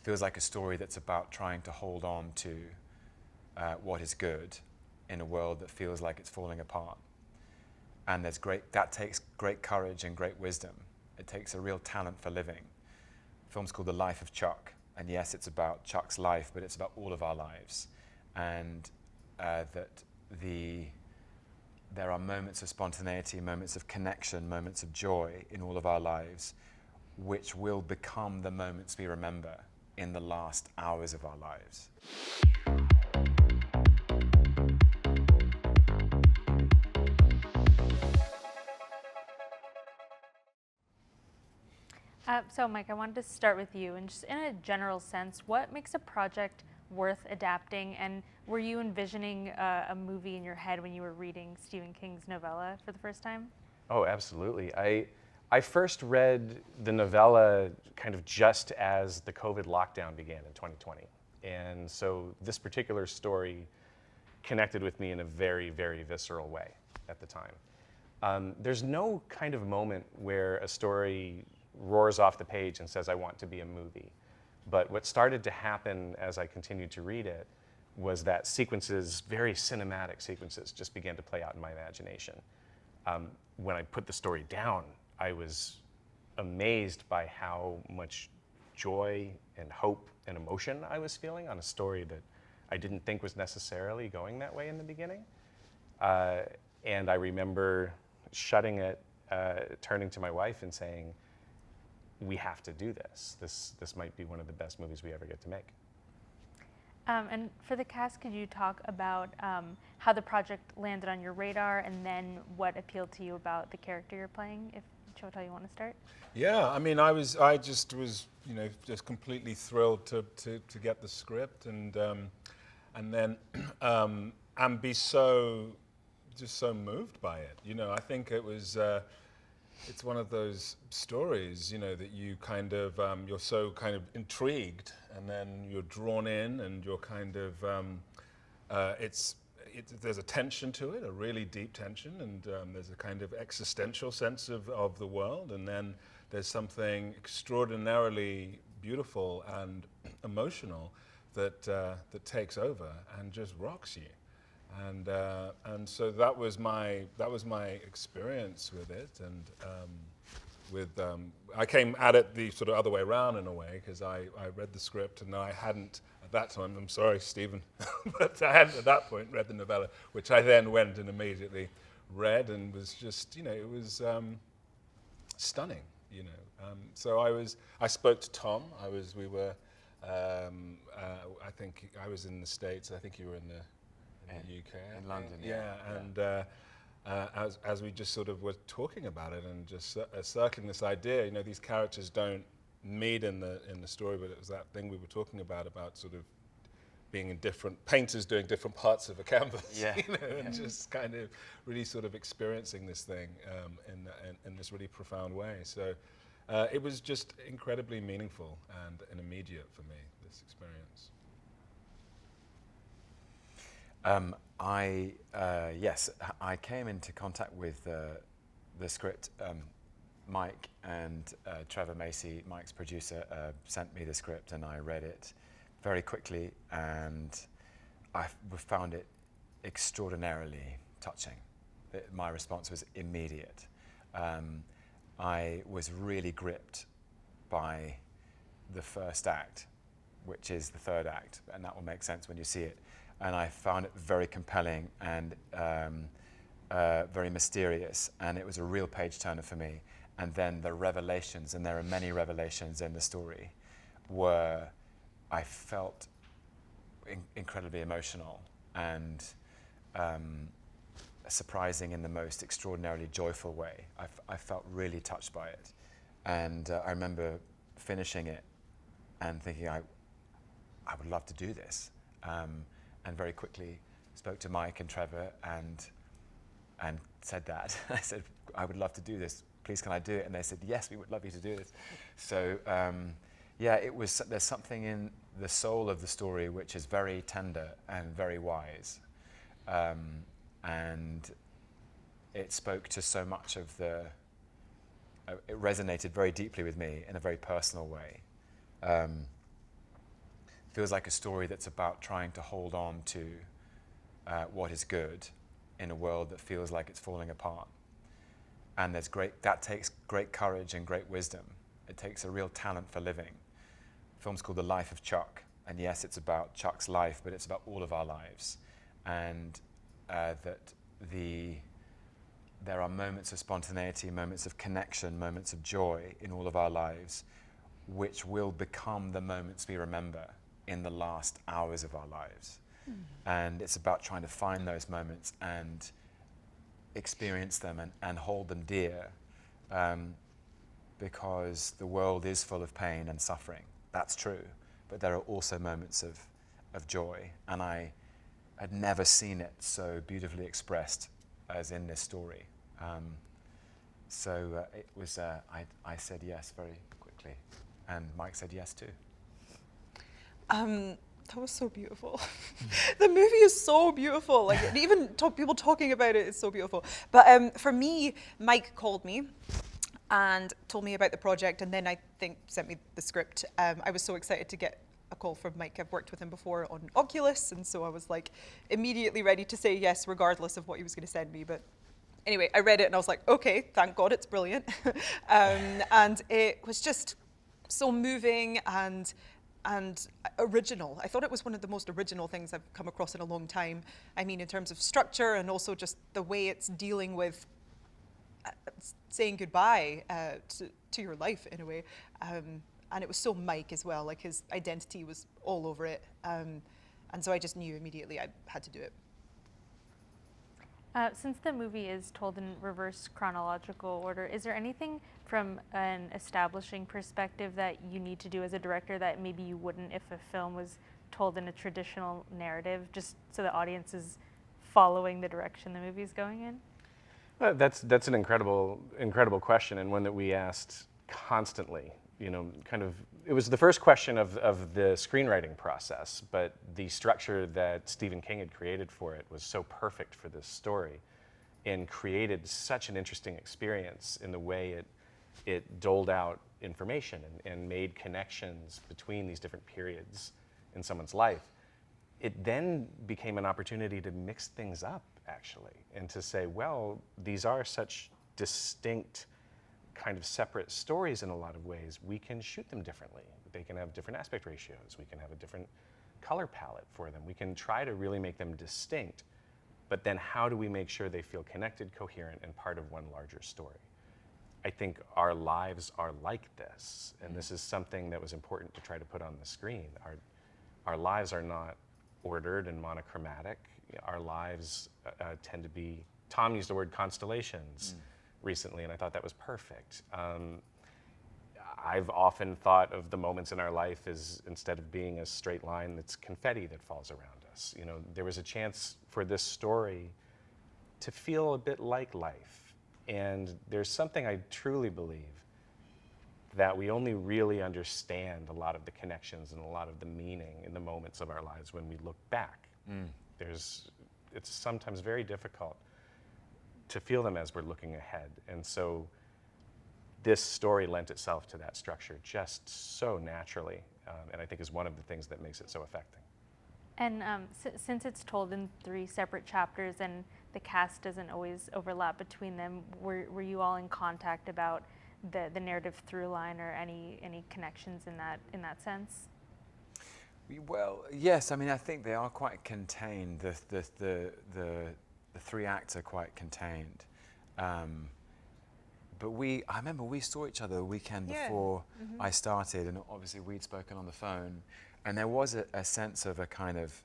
feels like a story that's about trying to hold on to what is good in a world that feels like it's falling apart. And that takes great courage and great wisdom. It takes a real talent for living. The film's called The Life of Chuck, and yes, it's about Chuck's life, but it's about all of our lives. And there are moments of spontaneity, moments of connection, moments of joy in all of our lives, which will become the moments we remember in the last hours of our lives. So Mike, I wanted to start with you, and just in a general sense, what makes a project worth adapting, and were you envisioning a movie in your head when you were reading Stephen King's novella for the first time? Oh, absolutely. I first read the novella kind of just as the COVID lockdown began in 2020. And so this particular story connected with me in a very, very visceral way at the time. There's no kind of moment where a story roars off the page and says, I want to be a movie. But what started to happen as I continued to read it was that sequences, very cinematic sequences, just began to play out in my imagination. When I put the story down, I was amazed by how much joy and hope and emotion I was feeling on a story that I didn't think was necessarily going that way in the beginning. And I remember shutting it, turning to my wife and saying, we have to do this. This might be one of the best movies we ever get to make. And for the cast, could you talk about how the project landed on your radar, and then what appealed to you about the character you're playing? If Chiwetel, you want to start? Yeah, I mean, I just was, just completely thrilled to get the script and then and be so moved by it. I think it was. It's one of those stories, that you kind of, you're so kind of intrigued, and then you're drawn in, and you're kind of, there's a tension to it, a really deep tension, and there's a kind of existential sense of the world, and then there's something extraordinarily beautiful and emotional that takes over and just rocks you. And so that was my experience with it, and I came at it the sort of other way around in a way, because I read the script and I hadn't at that time, I'm sorry Stephen, but I hadn't at that point read the novella, which I then went and immediately read, and was just, it was stunning, So I spoke to Tom. I think I was in the States. I think you were in the UK. In London, and as we just sort of were talking about it and just circling this idea, these characters don't meet in the story, but it was that thing we were talking about sort of being in different painters doing different parts of a canvas, and just kind of really sort of experiencing this thing in this really profound way. So it was just incredibly meaningful and immediate for me, this experience. I came into contact with the script. Mike and Trevor Macy, Mike's producer, sent me the script, and I read it very quickly, and I found it extraordinarily touching. My response was immediate. I was really gripped by the first act, which is the third act, and that will make sense when you see it. And I found it very compelling and very mysterious, and it was a real page turner for me. And then the revelations, and there are many revelations in the story, were, I felt incredibly emotional and surprising in the most extraordinarily joyful way. I felt really touched by it. And I remember finishing it and thinking, I would love to do this. And very quickly spoke to Mike and Trevor and said that. I said, I would love to do this. Please, can I do it? And they said, yes, we would love you to do this. So there's something in the soul of the story which is very tender and very wise. And it spoke to so much of it resonated very deeply with me in a very personal way. feels like a story that's about trying to hold on to what is good in a world that feels like it's falling apart. And that takes great courage and great wisdom. It takes a real talent for living. The film's called The Life of Chuck, and yes, it's about Chuck's life, but it's about all of our lives. And there are moments of spontaneity, moments of connection, moments of joy in all of our lives, which will become the moments we remember in the last hours of our lives. And it's about trying to find those moments and experience them and hold them dear, because the world is full of pain and suffering. That's true. But there are also moments of joy. And I had never seen it so beautifully expressed as in this story. So it was, I said yes very quickly. And Mike said yes too. That was so beautiful. The movie is so beautiful. Like even people talking about it is so beautiful. But for me, Mike called me and told me about the project, and then I think sent me the script. I was so excited to get a call from Mike. I've worked with him before on Oculus, and so I was like immediately ready to say yes, regardless of what he was going to send me. But anyway, I read it and I was like, okay, thank God, it's brilliant. And it was just so moving and original. I thought it was one of the most original things I've come across in a long time. I mean, in terms of structure and also just the way it's dealing with saying goodbye to your life in a way. And it was so Mike as well, like his identity was all over it. And so I just knew immediately I had to do it. Since the movie is told in reverse chronological order, is there anything from an establishing perspective that you need to do as a director that maybe you wouldn't if a film was told in a traditional narrative, just so the audience is following the direction the movie is going in? That's an incredible question, and one that we asked constantly. You know, kind of, it was the first question of the screenwriting process, but the structure that Stephen King had created for it was so perfect for this story and created such an interesting experience in the way it doled out information and made connections between these different periods in someone's life. It then became an opportunity to mix things up, actually, and to say, well, these are such distinct kind of separate stories in a lot of ways. We can shoot them differently. They can have different aspect ratios. We can have a different color palette for them. We can try to really make them distinct, but then how do we make sure they feel connected, coherent, and part of one larger story? I think our lives are like this, and this is something that was important to try to put on the screen. Our lives are not ordered and monochromatic. Our lives tend to be, Tom used the word constellations recently, and I thought that was perfect. I've often thought of the moments in our life as, instead of being a straight line, it's confetti that falls around us. You know, there was a chance for this story to feel a bit like life. And there's something I truly believe, that we only really understand a lot of the connections and a lot of the meaning in the moments of our lives when we look back. It's sometimes very difficult to feel them as we're looking ahead. And so this story lent itself to that structure just so naturally, and I think is one of the things that makes it so affecting. And since it's told in 3 separate chapters and the cast doesn't always overlap between them, were you all in contact about the narrative through line or any connections in that sense? Well, yes. I mean, I think they are quite contained. The 3 acts are quite contained. But I remember we saw each other a weekend before I started, and obviously we'd spoken on the phone, and there was a sense of a kind of,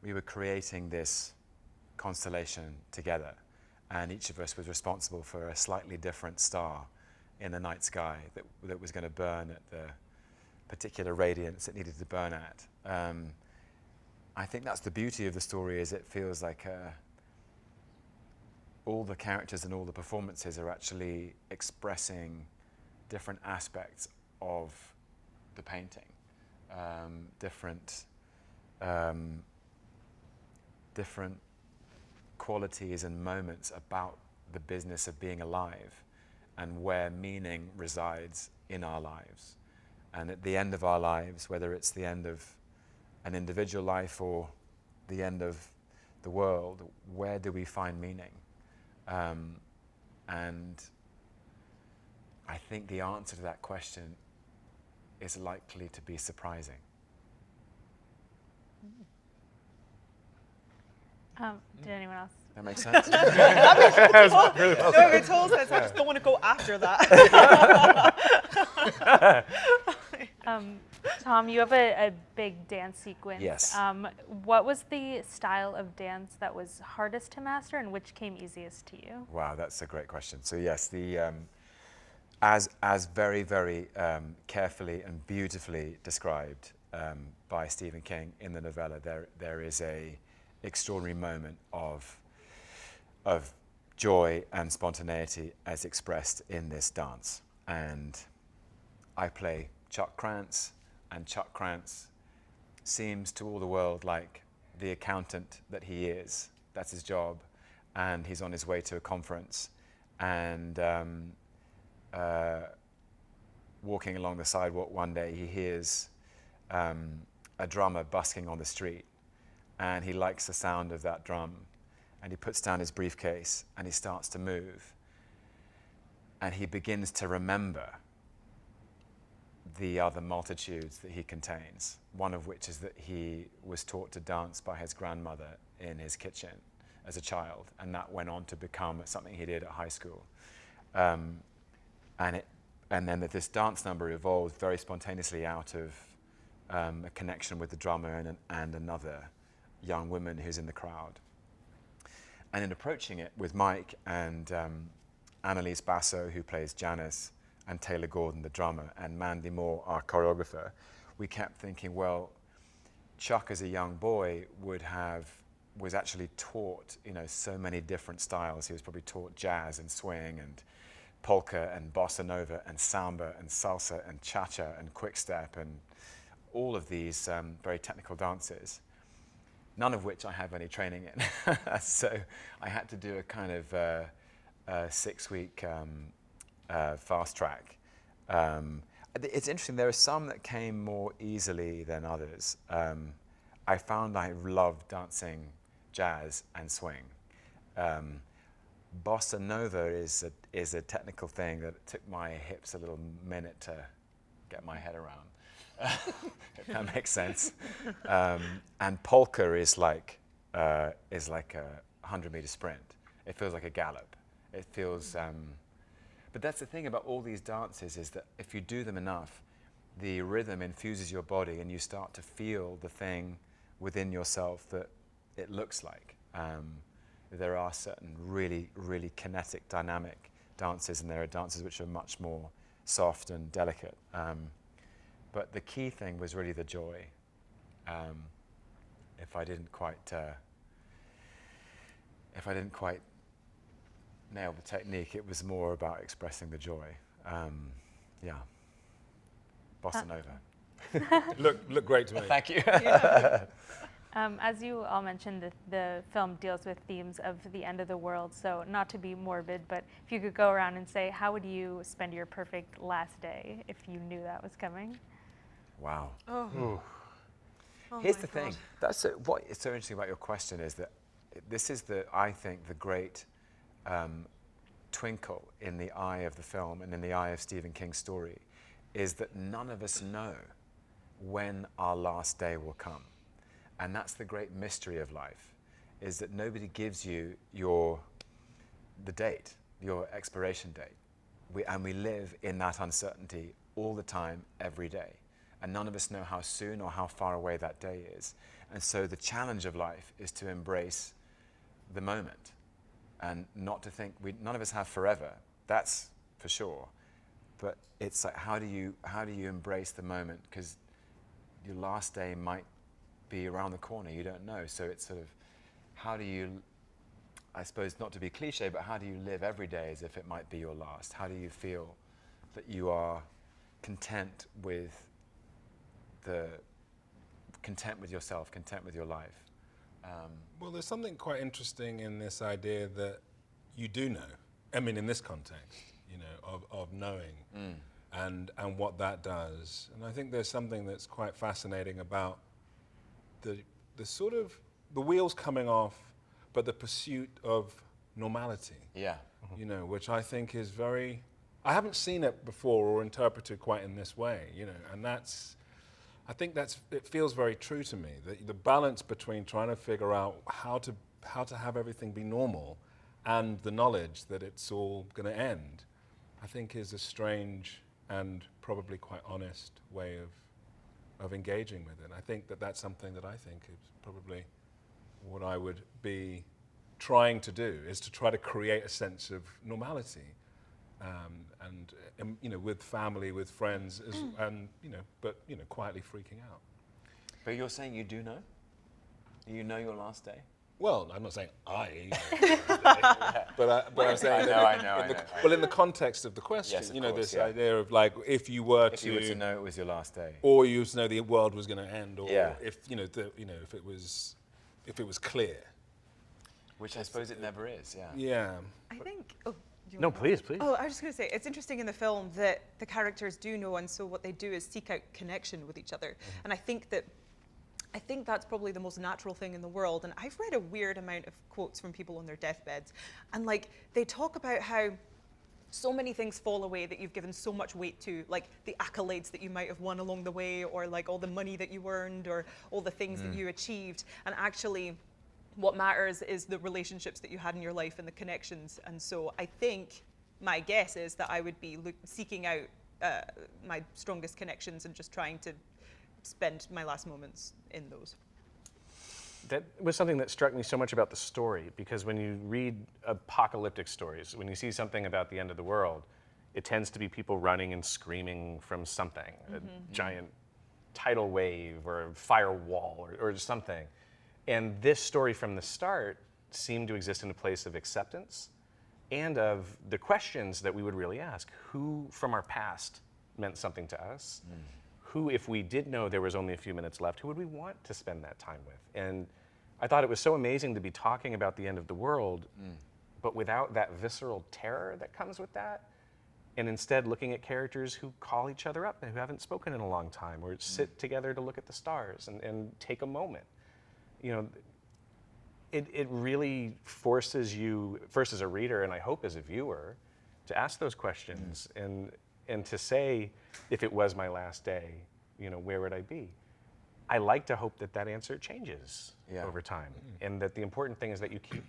we were creating this constellation together, and each of us was responsible for a slightly different star in the night sky that was going to burn at the particular radiance it needed to burn at. I think that's the beauty of the story, is it feels like all the characters and all the performances are actually expressing different aspects of the painting, different qualities and moments about the business of being alive and where meaning resides in our lives. And at the end of our lives, whether it's the end of an individual life or the end of the world, where do we find meaning? And I think the answer to that question is likely to be surprising. Did anyone else? That makes sense? No, it told us. I just don't want to go after that. Tom, you have a big dance sequence. Yes. What was the style of dance that was hardest to master, and which came easiest to you? Wow, that's a great question. So yes, the as very, very carefully and beautifully described by Stephen King in the novella, there is a extraordinary moment of joy and spontaneity as expressed in this dance. And I play Chuck Krantz, and Chuck Krantz seems to all the world like the accountant that he is. That's his job, and he's on his way to a conference, and walking along the sidewalk one day, he hears a drummer busking on the street, and he likes the sound of that drum, and he puts down his briefcase and he starts to move, and he begins to remember the other multitudes that he contains, one of which is that he was taught to dance by his grandmother in his kitchen as a child, and that went on to become something he did at high school. And then that this dance number evolved very spontaneously out of a connection with the drummer and another young woman who's in the crowd. And in approaching it with Mike and Annalise Basso, who plays Janice, and Taylor Gordon, the drummer, and Mandy Moore, our choreographer, we kept thinking, well, Chuck as a young boy was actually taught, so many different styles. He was probably taught jazz and swing and polka and bossa nova and samba and salsa and cha-cha and quick step and all of these very technical dances, none of which I have any training in. So I had to do a kind of 6-week fast track. It's interesting, there are some that came more easily than others. I found I loved dancing jazz and swing. Bossa nova is a technical thing that took my hips a little minute to get my head around, if that makes sense. And polka is like a 100-meter sprint. It feels like a gallop. It feels. But that's the thing about all these dances, is that if you do them enough, the rhythm infuses your body and you start to feel the thing within yourself that it looks like. There are certain really, really kinetic, dynamic dances, and there are dances which are much more soft and delicate. But the key thing was really the joy. If I didn't quite nail the technique, it was more about expressing the joy. Yeah, bossa nova. Look great to me. Thank you. As you all mentioned, the film deals with themes of the end of the world, so not to be morbid, but if you could go around and say, how would you spend your perfect last day if you knew that was coming? Wow. Oh. Here's the thing. What is so interesting about your question is that this is I think, the great twinkle in the eye of the film and in the eye of Stephen King's story, is that none of us know when our last day will come. And that's the great mystery of life, is that nobody gives you the date, your expiration date. And we live in that uncertainty all the time, every day. And none of us know how soon or how far away that day is. And so the challenge of life is to embrace the moment and not to think, none of us have forever, that's for sure. But it's like, how do you embrace the moment? Because your last day might be around the corner, you don't know. So it's sort of, how do you, I suppose not to be cliche, but how do you live every day as if it might be your last? How do you feel that you are content with yourself, content with your life? Well, there's something quite interesting in this idea that you do know. I mean, in this context, of knowing and what that does. And I think there's something that's quite fascinating about the sort of the wheels coming off, but the pursuit of normality. Yeah. You know, which I think is very. I haven't seen it before or interpreted quite in this way. You know, and I think it feels very true to me. The balance between trying to figure out how to have everything be normal, and the knowledge that it's all going to end, I think is a strange and probably quite honest way of engaging with it. I think that's something that I think is probably what I would be trying to do, is to try to create a sense of normality, and you know, with family, with friends, and but quietly freaking out. But you're saying you do know? You know your last day? Well, I'm not saying but I'm saying I know. Well, in the context of the question, Yes, of course, this yeah. idea of like, if you were If you were to know it was your last day. or you to know the world was going to end, or Yeah. if if it was clear. Which I suppose it never is, yeah. Yeah. I think. Oh, do you No, want to- please, please. Oh, I was just going to say, it's interesting in the film that the characters do know, and so what they do is seek out connection with each other. And I think that's probably the most natural thing in the world. And I've read a weird amount of quotes from people on their deathbeds, and like they talk about how so many things fall away that you've given so much weight to, like the accolades that you might have won along the way, or like all the money that you earned, or all the things that you achieved. And actually, what matters is the relationships that you had in your life and the connections. And so I think my guess is that I would be seeking out my strongest connections and just trying to spend my last moments in those. That was something that struck me so much about the story, because when you read apocalyptic stories, when you see something about the end of the world, it tends to be people running and screaming from something, a giant tidal wave or a firewall or something. And this story from the start seemed to exist in a place of acceptance and of the questions that we would really ask. Who from our past meant something to us? Who, if we did know there was only a few minutes left, who would we want to spend that time with? And I thought it was so amazing to be talking about the end of the world, but without that visceral terror that comes with that, and instead looking at characters who call each other up and who haven't spoken in a long time, or sit together to look at the stars and take a moment. You know, it really forces you, first as a reader, and I hope as a viewer, to ask those questions and to say, if it was my last day, where would I be? I like to hope that answer changes over time, and that the important thing is that you keep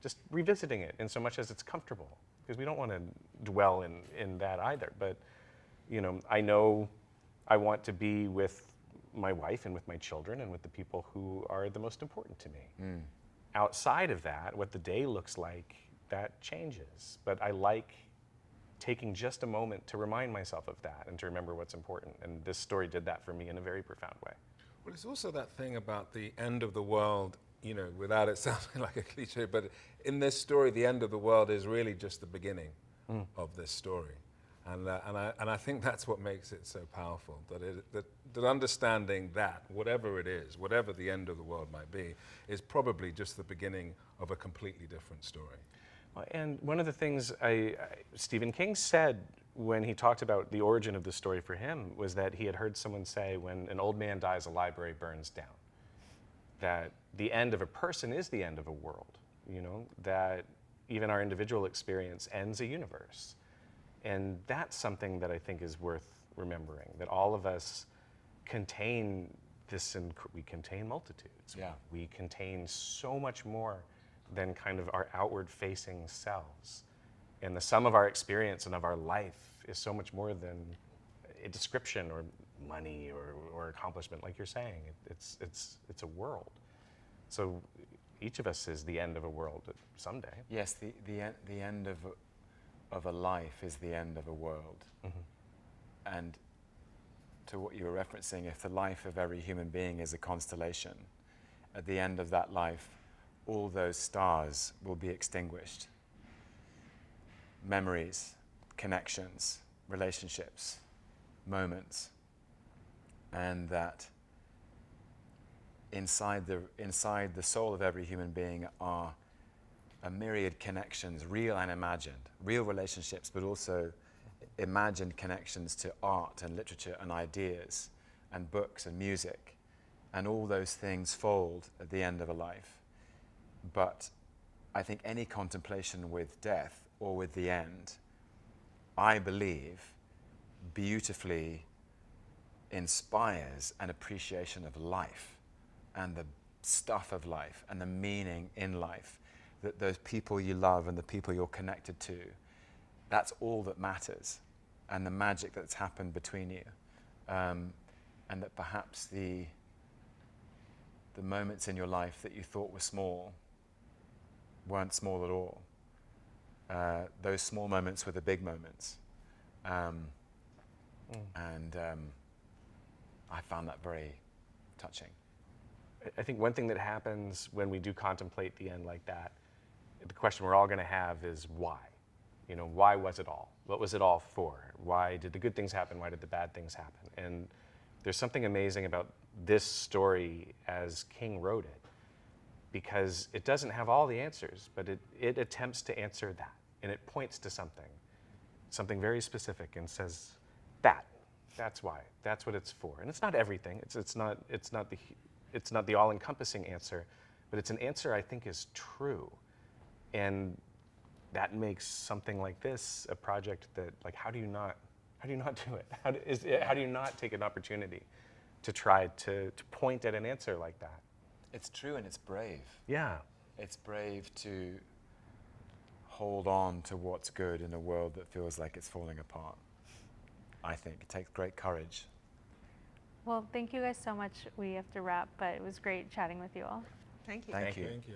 just revisiting it in so much as it's comfortable, because we don't want to dwell in that either. But I know I want to be with my wife and with my children and with the people who are the most important to me. Outside of that, what the day looks like, that changes. But I like taking just a moment to remind myself of that and to remember what's important. And this story did that for me in a very profound way. Well, it's also that thing about the end of the world, without it sounding like a cliche, but in this story, the end of the world is really just the beginning of this story. And I think that's what makes it so powerful, that understanding that, whatever it is, whatever the end of the world might be, is probably just the beginning of a completely different story. Well, and one of the things Stephen King said when he talked about the origin of the story for him was that he had heard someone say, when an old man dies, a library burns down. That the end of a person is the end of a world, that even our individual experience ends a universe. And that's something that I think is worth remembering, that all of us contain this, and we contain multitudes. Yeah. We contain so much more than kind of our outward-facing selves. And the sum of our experience and of our life is so much more than a description or money or accomplishment, like you're saying. It's a world. So each of us is the end of a world someday. Yes, the end of a life is the end of a world. And to what you were referencing, if the life of every human being is a constellation, at the end of that life, all those stars will be extinguished. Memories, connections, relationships, moments. And that inside the soul of every human being are a myriad connections, real and imagined, real relationships, but also imagined connections to art and literature and ideas and books and music and all those things fold at the end of a life. But I think any contemplation with death or with the end, I believe, beautifully inspires an appreciation of life and the stuff of life and the meaning in life, that those people you love and the people you're connected to, that's all that matters, and the magic that's happened between you, and that perhaps the moments in your life that you thought were small weren't small at all. Those small moments were the big moments. And I found that very touching. I think one thing that happens when we do contemplate the end like that, the question we're all going to have is why? You know, why was it all? What was it all for? Why did the good things happen? Why did the bad things happen? And there's something amazing about this story as King wrote it, because it doesn't have all the answers, but it attempts to answer that. And it points to something very specific, and says, that's why, that's what it's for. And it's not everything. It's not the all-encompassing answer, but it's an answer I think is true. And that makes something like this a project that, like, how do you not do it? How do you not take an opportunity to try to point at an answer like that? It's true and it's brave. Yeah. It's brave to hold on to what's good in a world that feels like it's falling apart. I think it takes great courage. Well, thank you guys so much. We have to wrap, but it was great chatting with you all. Thank you. Thank you. Thank you.